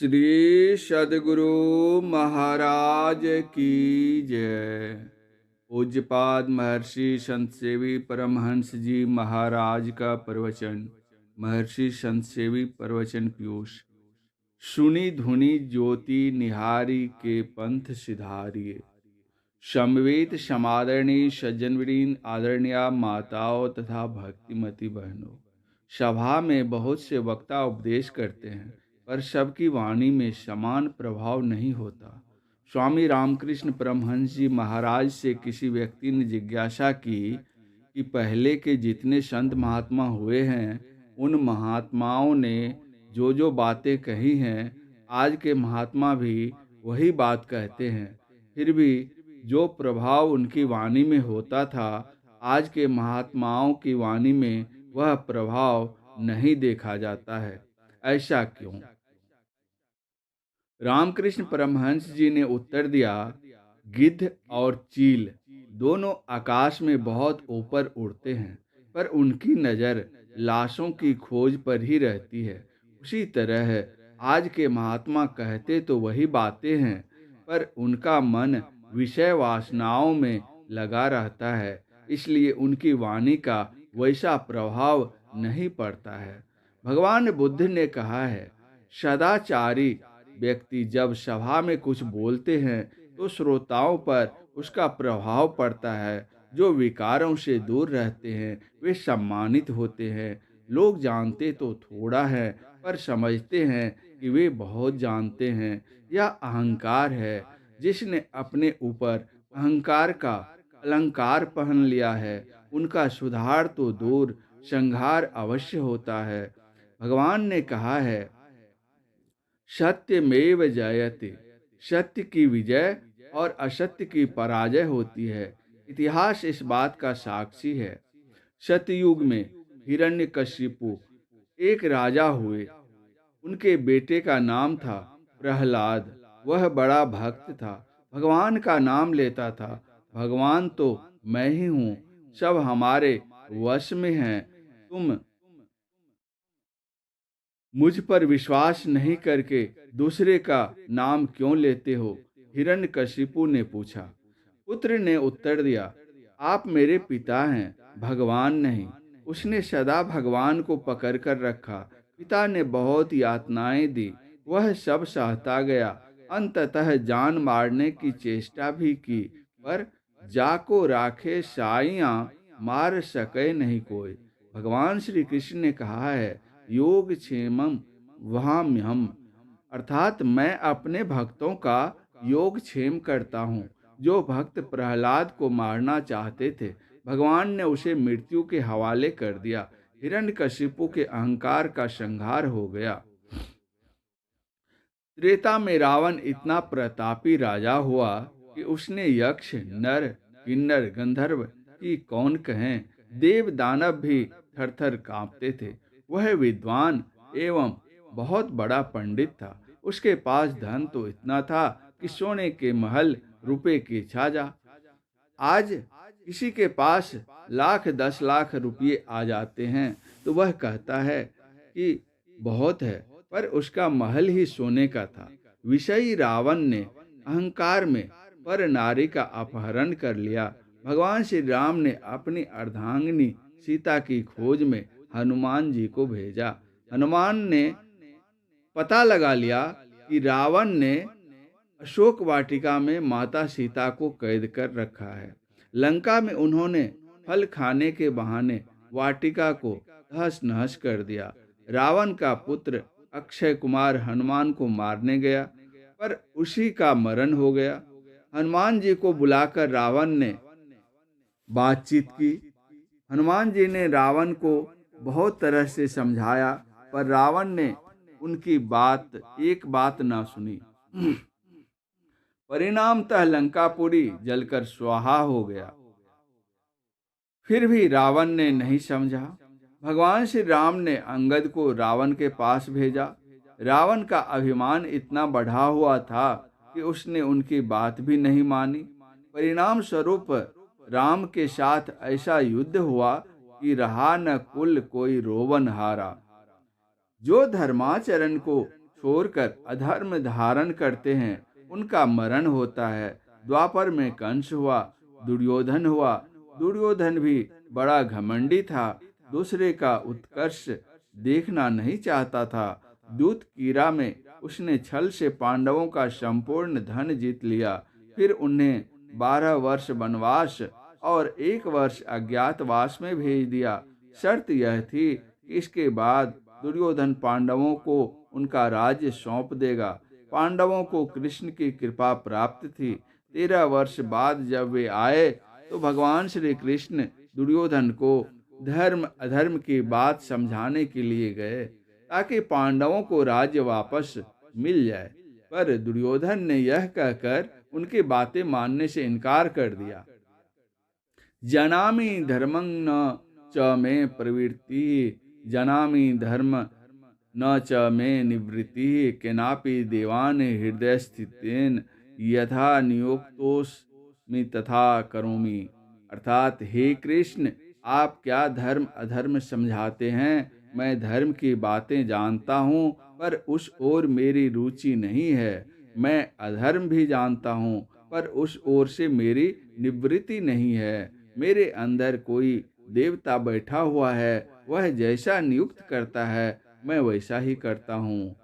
श्री सद्गुरु महाराज की जय। पूज्यपाद महर्षि संत सेवी परमहंस जी महाराज का प्रवचन। महर्षि संत सेवी प्रवचन पीयूष। सुनी धुनी ज्योति निहारी के पंथ सिधारिये। समवेत समादरणीय सज्जनवृंद, आदरणीय माताओं तथा भक्तिमती बहनों, सभा में बहुत से वक्ता उपदेश करते हैं पर सबकी वाणी में समान प्रभाव नहीं होता। स्वामी रामकृष्ण परमहंस जी महाराज से किसी व्यक्ति ने जिज्ञासा की कि पहले के जितने संत महात्मा हुए हैं उन महात्माओं ने जो जो बातें कही हैं, आज के महात्मा भी वही बात कहते हैं, फिर भी जो प्रभाव उनकी वाणी में होता था, आज के महात्माओं की वाणी में वह प्रभाव नहीं देखा जाता है। ऐसा क्यों? रामकृष्ण परमहंस जी ने उत्तर दिया, गिद्ध और चील दोनों आकाश में बहुत ऊपर उड़ते हैं, पर उनकी नज़र लाशों की खोज पर ही रहती है। उसी तरह आज के महात्मा कहते तो वही बातें हैं, पर उनका मन विषय वासनाओं में लगा रहता है, इसलिए उनकी वाणी का वैसा प्रभाव नहीं पड़ता है। भगवान बुद्ध ने कहा है, सदाचारी व्यक्ति जब सभा में कुछ बोलते हैं तो श्रोताओं पर उसका प्रभाव पड़ता है। जो विकारों से दूर रहते हैं वे सम्मानित होते हैं। लोग जानते तो थोड़ा है पर समझते हैं कि वे बहुत जानते हैं। यह अहंकार है। जिसने अपने ऊपर अहंकार का अलंकार पहन लिया है उनका सुधार तो दूर, संहार अवश्य होता है। भगवान ने कहा है, सत्यमेव जयते। सत्य की विजय और असत्य की पराजय होती है। इतिहास इस बात का साक्षी है। सतयुग में हिरण्यकशिपु एक राजा हुए। उनके बेटे का नाम था प्रहलाद। वह बड़ा भक्त था, भगवान का नाम लेता था। भगवान तो मैं ही हूँ, सब हमारे वश में हैं। तुम मुझ पर विश्वास नहीं करके दूसरे का नाम क्यों लेते हो? हिरण्यकशिपु ने पूछा। पुत्र ने उत्तर दिया, आप मेरे पिता हैं, भगवान नहीं। उसने सदा भगवान को पकड़ कर रखा। पिता ने बहुत यातनाएं दी, वह सब सहता गया। अंततः जान मारने की चेष्टा भी की, पर जाको राखे साइयां मार सके नहीं कोई। भगवान श्री कृष्ण ने कहा है, योग क्षेमम वहाम्यहम, अर्थात मैं अपने भक्तों का योग क्षेम करता हूँ। जो भक्त प्रहलाद को मारना चाहते थे, भगवान ने उसे मृत्यु के हवाले कर दिया। हिरण्यकशिपु के अहंकार का संहार हो गया। त्रेता में रावण इतना प्रतापी राजा हुआ कि उसने यक्ष, नर, किन्नर, गंधर्व की कौन कहें, देव दानव भी थर थर कांपते थे। वह विद्वान एवं बहुत बड़ा पंडित था। उसके पास धन तो इतना था कि सोने के महल, रुपए की छाजा। आज किसी के पास लाख 10 लाख रुपये आ जाते हैं तो वह कहता है कि बहुत है, पर उसका महल ही सोने का था। विषयी रावण ने अहंकार में पर नारी का अपहरण कर लिया। भगवान श्री राम ने अपनी अर्धांगिनी सीता की खोज में हनुमान जी को भेजा। हनुमान ने पता लगा लिया कि रावण ने अशोक वाटिका में माता सीता को कैद कर रखा है। लंका में उन्होंने फल खाने के बहाने वाटिका को तहस नहस कर दिया। रावण का पुत्र अक्षय कुमार हनुमान को मारने गया, पर उसी का मरण हो गया। हनुमान जी को बुलाकर रावण ने बातचीत की। हनुमान जी ने रावण को बहुत तरह से समझाया, पर रावण ने उनकी एक बात ना सुनी। परिणामतः लंकापुरी जलकर स्वाहा हो गया। फिर भी रावण ने नहीं समझा। भगवान श्री राम ने अंगद को रावण के पास भेजा। रावण का अभिमान इतना बढ़ा हुआ था कि उसने उनकी बात भी नहीं मानी। परिणाम स्वरूप राम के साथ ऐसा युद्ध हुआ कि रहा न कुल कोई रोवन हारा। जो धर्माचरण को छोड़कर अधर्म धारण करते हैं उनका मरण होता है। द्वापर में कंस हुआ, दुर्योधन हुआ। दुर्योधन भी बड़ा घमंडी था, दूसरे का उत्कर्ष देखना नहीं चाहता था। दूत कीरा में उसने छल से पांडवों का संपूर्ण धन जीत लिया। फिर उन्हें 12 वर्ष वनवास और 1 वर्ष अज्ञातवास में भेज दिया। शर्त यह थी कि इसके बाद दुर्योधन पांडवों को उनका राज्य सौंप देगा। पांडवों को कृष्ण की कृपा प्राप्त थी। 13 वर्ष बाद जब वे आए तो भगवान श्री कृष्ण दुर्योधन को धर्म अधर्म की बात समझाने के लिए गए ताकि पांडवों को राज्य वापस मिल जाए। पर दुर्योधन ने यह कहकर उनकी बातें मानने से इनकार कर दिया। जनामि धर्मं न च मे प्रवृत्ति, जनामि धर्म न च मे निवृत्ति, केनापि देवान हृदय स्थितेन यथा नियोक्तोस्मि तथा करोमि। अर्थात हे कृष्ण, आप क्या धर्म अधर्म समझाते हैं। मैं धर्म की बातें जानता हूँ पर उस ओर मेरी रुचि नहीं है। मैं अधर्म भी जानता हूँ पर उस ओर से मेरी निवृत्ति नहीं है। मेरे अंदर कोई देवता बैठा हुआ है, वह जैसा नियुक्त करता है मैं वैसा ही करता हूँ।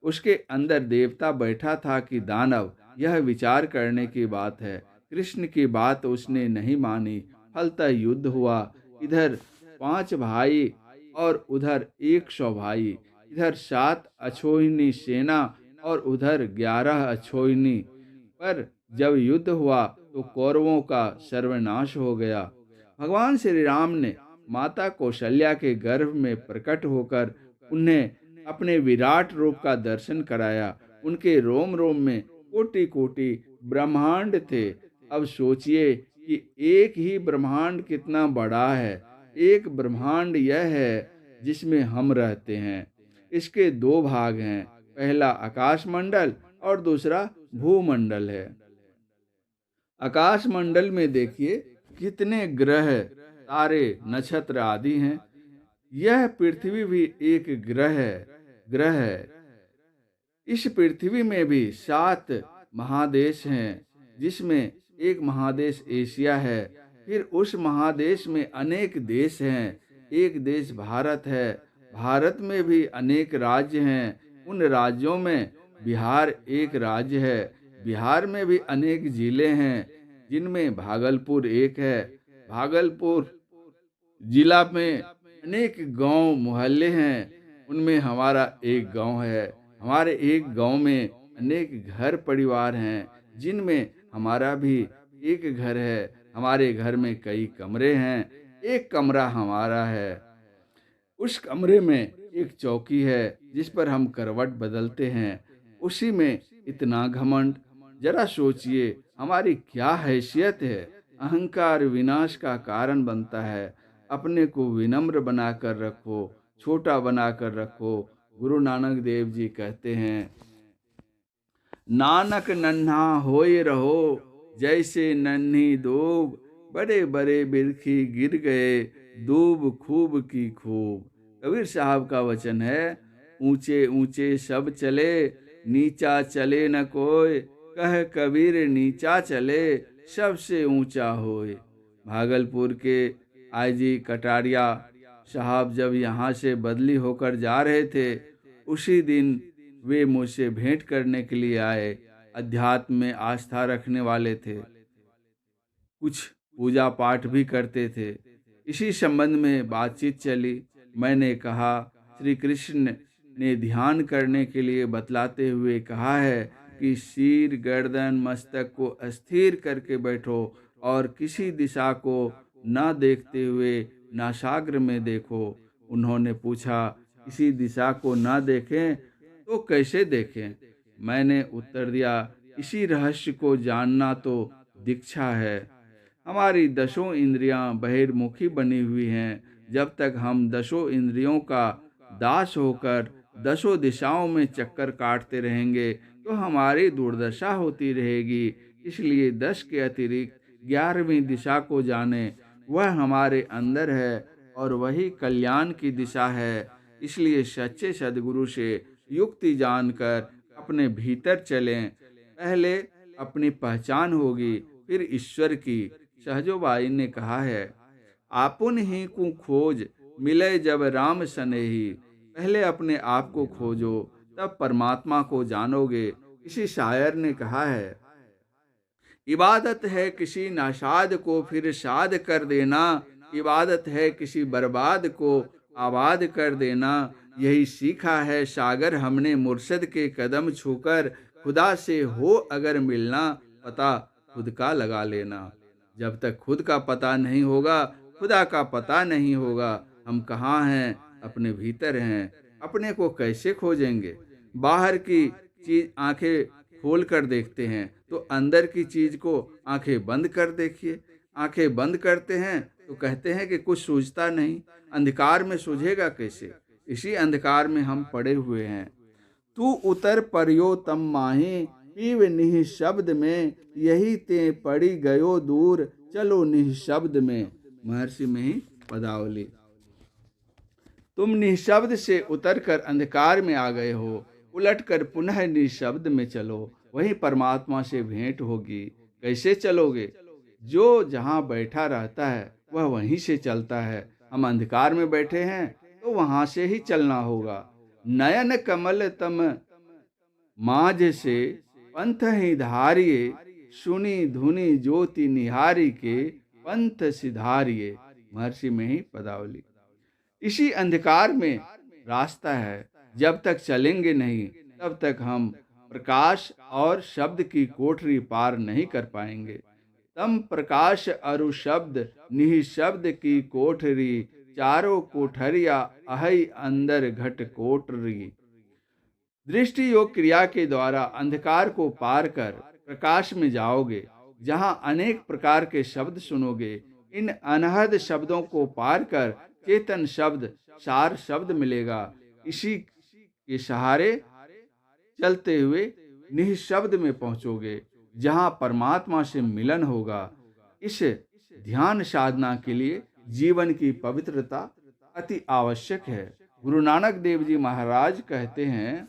उसके अंदर देवता बैठा था कि दानव, यह विचार करने की बात है। कृष्ण की बात उसने नहीं मानी। फलतः युद्ध हुआ। इधर 5 भाई और उधर 100 भाई, इधर 7 अक्षोहिणी सेना और उधर 11 अक्षोहिणी। पर जब युद्ध हुआ तो कौरवों का सर्वनाश हो गया। भगवान श्री राम ने माता कौशल्या के गर्भ में प्रकट होकर उन्हें अपने विराट रूप का दर्शन कराया। उनके रोम रोम में कोटि कोटि ब्रह्मांड थे। अब सोचिए कि एक ही ब्रह्मांड कितना बड़ा है। एक ब्रह्मांड यह है जिसमें हम रहते हैं। इसके 2 भाग हैं, पहला आकाश मंडल और दूसरा भूमंडल है। आकाश मंडल में देखिए कितने ग्रह, तारे, नक्षत्र आदि हैं। यह पृथ्वी भी एक ग्रह है। इस पृथ्वी में भी 7 महादेश हैं, जिसमें एक महादेश एशिया है। फिर उस महादेश में अनेक देश हैं। एक देश भारत है। भारत में भी अनेक राज्य हैं। उन राज्यों में बिहार एक राज्य है। बिहार में भी अनेक जिले हैं, जिनमें भागलपुर एक है। भागलपुर जिला में अनेक गांव मोहल्ले हैं, उनमें हमारा एक गांव है। हमारे एक गांव में अनेक घर परिवार हैं, जिनमें हमारा भी एक घर है। हमारे घर में कई कमरे हैं, एक कमरा हमारा है। उस कमरे में एक चौकी है जिस पर हम करवट बदलते हैं। उसी में इतना घमंड। जरा सोचिए हमारी क्या हैसियत है। अहंकार विनाश का कारण बनता है। अपने को विनम्र बनाकर रखो, छोटा बनाकर रखो। गुरु नानक देव जी कहते हैं, नानक नन्हा होए रहो, जैसे नन्ही दूब, बड़े बड़े बिरखी गिर गए, दूब खूब की खूब। कबीर साहब का वचन है, ऊंचे ऊंचे सब चले, नीचा चले न कोई, कह कबीर नीचा चले, सबसे ऊंचा होए। भागलपुर के आईजी कटारिया साहब जब यहाँ से बदली होकर जा रहे थे, उसी दिन वे मुझसे भेंट करने के लिए आए। अध्यात्म में आस्था रखने वाले थे, कुछ पूजा पाठ भी करते थे। इसी संबंध में बातचीत चली। मैंने कहा, श्री कृष्ण ने ध्यान करने के लिए बतलाते हुए कहा है कि सिर, गर्दन, मस्तक को अस्थिर करके बैठो और किसी दिशा को न देखते हुए नासाग्र में देखो। उन्होंने पूछा, किसी दिशा को न देखें तो कैसे देखें? मैंने उत्तर दिया, इसी रहस्य को जानना तो दीक्षा है। हमारी 10 इंद्रियां बहिर्मुखी बनी हुई हैं। जब तक हम 10 इंद्रियों का दास होकर 10 दिशाओं में चक्कर काटते रहेंगे तो हमारी दुर्दशा होती रहेगी। इसलिए 10 के अतिरिक्त 11वीं दिशा को जाने। वह हमारे अंदर है और वही कल्याण की दिशा है। इसलिए सच्चे सद्गुरु से युक्ति जानकर अपने भीतर चलें। पहले अपनी पहचान होगी, फिर ईश्वर की। सहजोबाई ने कहा है, आपुन ही को खोज, मिले जब राम सनेही। पहले अपने आप को खोजो, तब परमात्मा को जानोगे। किसी शायर ने कहा है, इबादत है किसी नाशाद को फिर शाद कर देना, इबादत है किसी बर्बाद को आबाद कर देना। यही सीखा है सागर हमने मुर्शद के कदम छूकर, खुदा से हो अगर मिलना, पता खुद का लगा लेना। जब तक खुद का पता नहीं होगा, खुदा का पता नहीं होगा। हम कहाँ हैं? अपने भीतर हैं। अपने को कैसे खोजेंगे? बाहर की चीज आंखें खोल कर देखते हैं, तो अंदर की चीज को आंखें बंद कर देखिए। आंखें बंद करते हैं तो कहते हैं कि कुछ सूझता नहीं। अंधकार में सूझेगा कैसे? इसी अंधकार में हम पड़े हुए हैं। तू उतर परियो तम माही, पीव निःशब्द में, यही ते पड़ी गयो दूर, चलो निःशब्द में। महर्षि में ही पदावली। तुम निःशब्द से उतरकर अंधकार में आ गए हो, उलटकर पुनः निःशब्द में चलो, वहीं परमात्मा से भेंट होगी। कैसे चलोगे? जो जहाँ बैठा रहता है वह वहीं से चलता है। हम अंधकार में बैठे हैं तो वहां से ही चलना होगा। नयन कमल तम माझ से पंथ ही धारिये, सुनी धुनी ज्योति निहारी के, पंथ सिधारिये। महर्षि में ही पदावली। इसी अंधकार में रास्ता है। जब तक चलेंगे नहीं, तब तक हम प्रकाश और शब्द की कोठरी पार नहीं कर पाएंगे। तम प्रकाश अरु शब्द, निःशब्द की कोठरी, चारों कोठरिया अहै अंदर घट कोठरी। दृष्टि योग क्रिया के द्वारा अंधकार को पार कर प्रकाश में जाओगे, जहां अनेक प्रकार के शब्द सुनोगे। इन अनहद शब्दों को पार कर चेतन शब्द, सार शब्द मिलेगा। इसी के सहारे चलते हुए निःशब्द में पहुंचोगे, जहां परमात्मा से मिलन होगा। इस ध्यान साधना के लिए जीवन की पवित्रता अति आवश्यक है। गुरु नानक देव जी महाराज कहते हैं,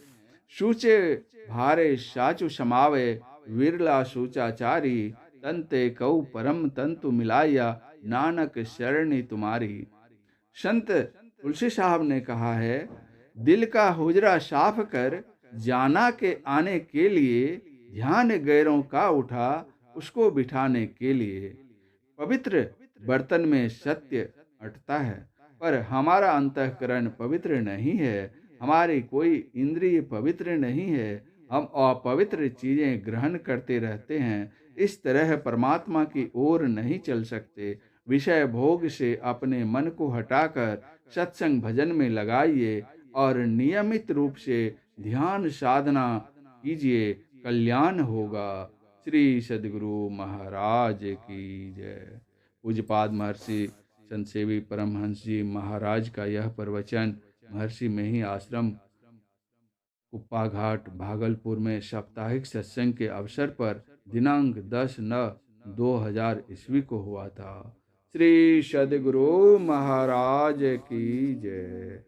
सूचे भारे साचु समावे, विरला सूचाचारी, तंते कऊ परम तंतु मिलाया, नानक शरणी तुम्हारी। संत तुलसी साहब ने कहा है, दिल का हुजरा साफ कर, जाना के आने के लिए, ध्यान गैरों का उठा, उसको बिठाने के लिए। पवित्र बर्तन में सत्य अटता है, पर हमारा अंतःकरण पवित्र नहीं है। हमारी कोई इंद्रिय पवित्र नहीं है। हम अपवित्र चीजें ग्रहण करते रहते हैं। इस तरह परमात्मा की ओर नहीं चल सकते। विषय भोग से अपने मन को हटाकर सत्संग भजन में लगाइए और नियमित रूप से ध्यान साधना कीजिए, कल्याण होगा। श्री सद्गुरु महाराज की जय। पूज्यपाद महर्षि संत सेवी परमहंस जी महाराज का यह प्रवचन महर्षि में ही आश्रम कुप्पा घाट भागलपुर में साप्ताहिक सत्संग के अवसर पर दिनांक 10/9/2000 ईस्वी को हुआ था। श्री सद्गुरु महाराज की जय।